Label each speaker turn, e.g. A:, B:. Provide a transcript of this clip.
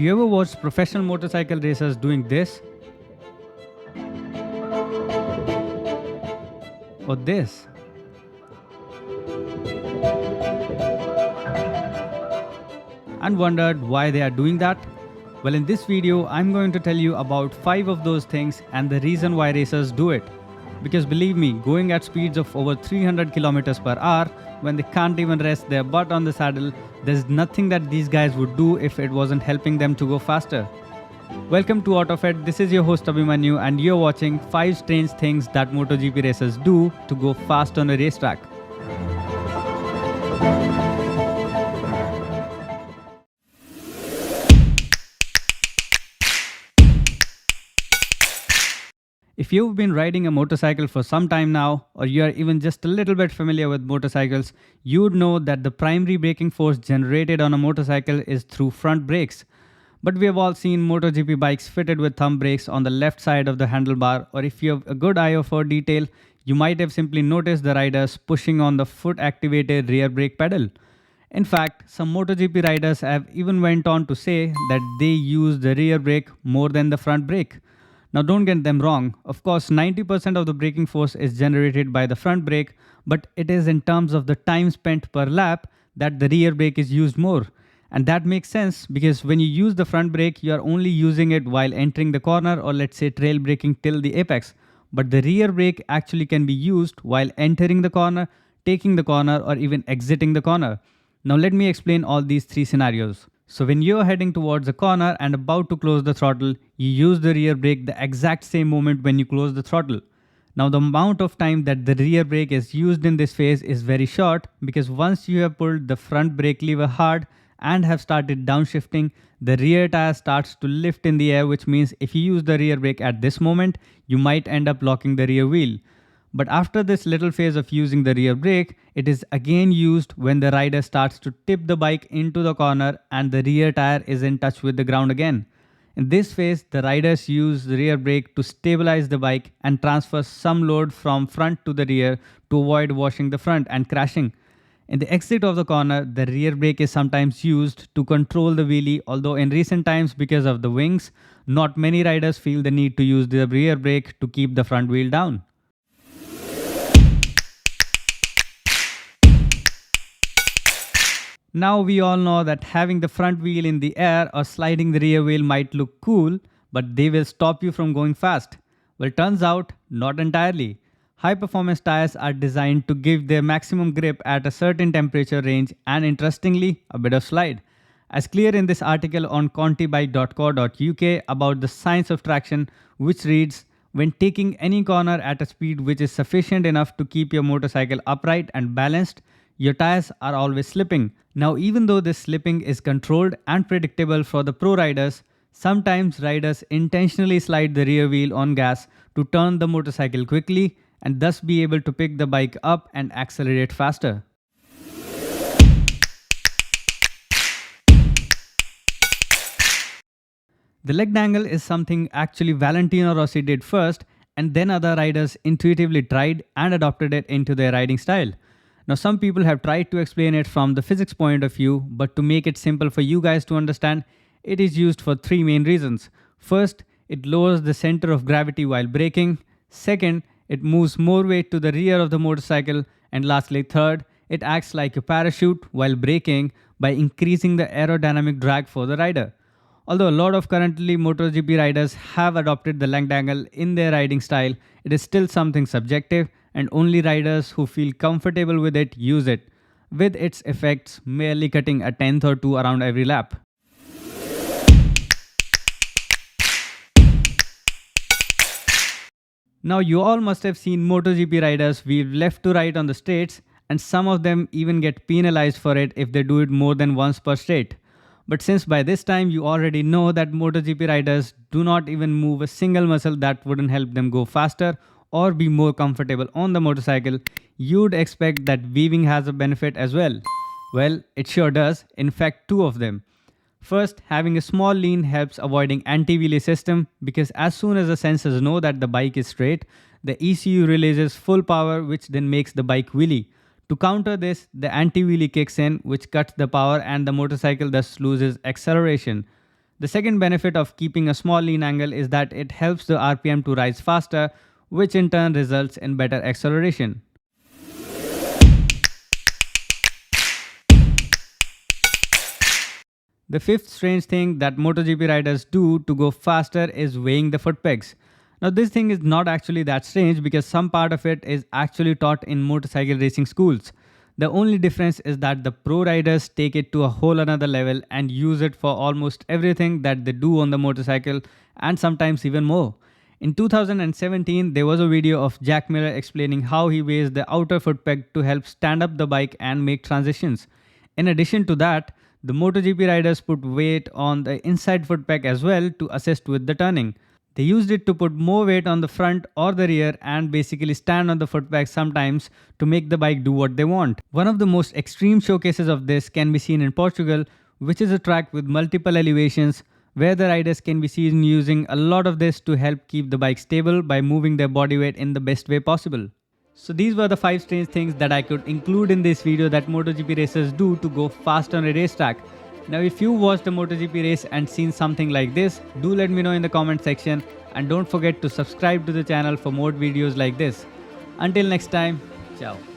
A: Have you ever watched professional motorcycle racers doing this? Or this? And wondered why they are doing that? Well, in this video, I'm going to tell you about 5 of those things and the reason why racers do it. Because believe me, going at speeds of over 300 kilometers per hour when they can't even rest their butt on the saddle, there's nothing that these guys would do if it wasn't helping them to go faster. Welcome to AutoFed, this is your host Abhimanyu and you're watching 5 strange things that MotoGP racers do to go fast on a racetrack. If you've been riding a motorcycle for some time now, or you are even just a little bit familiar with motorcycles, you would know that the primary braking force generated on a motorcycle is through front brakes. But we have all seen MotoGP bikes fitted with thumb brakes on the left side of the handlebar, or if you have a good eye for detail, you might have simply noticed the riders pushing on the foot-activated rear brake pedal. In fact, some MotoGP riders have even went on to say that they use the rear brake more than the front brake. Now don't get them wrong, of course 90% of the braking force is generated by the front brake, but it is in terms of the time spent per lap that the rear brake is used more. And that makes sense because when you use the front brake, you are only using it while entering the corner or let's say trail braking till the apex. But the rear brake actually can be used while entering the corner, taking the corner or even exiting the corner. Now let me explain all these 3 scenarios. So when you're heading towards a corner and about to close the throttle, you use the rear brake the exact same moment when you close the throttle. Now the amount of time that the rear brake is used in this phase is very short because once you have pulled the front brake lever hard and have started downshifting, the rear tire starts to lift in the air, which means if you use the rear brake at this moment, you might end up locking the rear wheel. But after this little phase of using the rear brake, it is again used when the rider starts to tip the bike into the corner and the rear tire is in touch with the ground again. In this phase, the riders use the rear brake to stabilize the bike and transfer some load from front to the rear to avoid washing the front and crashing. In the exit of the corner, the rear brake is sometimes used to control the wheelie, although in recent times because of the wings, not many riders feel the need to use the rear brake to keep the front wheel down. Now we all know that having the front wheel in the air or sliding the rear wheel might look cool, but they will stop you from going fast. Well, turns out, not entirely. High performance tires are designed to give their maximum grip at a certain temperature range and interestingly, a bit of slide. As clear in this article on contibike.co.uk about the science of traction, which reads, when taking any corner at a speed which is sufficient enough to keep your motorcycle upright and balanced, your tires are always slipping. Now, even though this slipping is controlled and predictable for the pro riders, sometimes riders intentionally slide the rear wheel on gas to turn the motorcycle quickly and thus be able to pick the bike up and accelerate faster. The leg dangle is something actually Valentino Rossi did first and then other riders intuitively tried and adopted it into their riding style. Now some people have tried to explain it from the physics point of view, but to make it simple for you guys to understand, it is used for 3 main reasons. First, it lowers the center of gravity while braking. Second, it moves more weight to the rear of the motorcycle. And lastly, third, it acts like a parachute while braking by increasing the aerodynamic drag for the rider. Although a lot of currently MotoGP riders have adopted the leg dangle in their riding style, it is still something subjective and only riders who feel comfortable with it use it, with its effects merely cutting a tenth or two around every lap. Now you all must have seen MotoGP riders weave left to right on the straights, and some of them even get penalized for it if they do it more than once per straight. But since by this time you already know that MotoGP riders do not even move a single muscle that wouldn't help them go faster or be more comfortable on the motorcycle, you'd expect that weaving has a benefit as well. Well, it sure does, in fact 2 of them. First, having a small lean helps avoiding anti-wheelie system because as soon as the sensors know that the bike is straight, the ECU releases full power which then makes the bike wheelie. To counter this, the anti-wheelie kicks in which cuts the power and the motorcycle thus loses acceleration. The second benefit of keeping a small lean angle is that it helps the RPM to rise faster, which in turn results in better acceleration. The fifth strange thing that MotoGP riders do to go faster is weighing the foot pegs. Now this thing is not actually that strange because some part of it is actually taught in motorcycle racing schools. The only difference is that the pro riders take it to a whole another level and use it for almost everything that they do on the motorcycle, and sometimes even more. In 2017, there was a video of Jack Miller explaining how he weighs the outer foot peg to help stand up the bike and make transitions. In addition to that, the MotoGP riders put weight on the inside foot peg as well to assist with the turning. They used it to put more weight on the front or the rear and basically stand on the foot peg sometimes to make the bike do what they want. One of the most extreme showcases of this can be seen in Portugal, which is a track with multiple elevations where the riders can be seen using a lot of this to help keep the bike stable by moving their body weight in the best way possible. So these were the 5 strange things that I could include in this video that MotoGP racers do to go fast on a racetrack. Now if you watched a MotoGP race and seen something like this, do let me know in the comment section, and don't forget to subscribe to the channel for more videos like this. Until next time, ciao.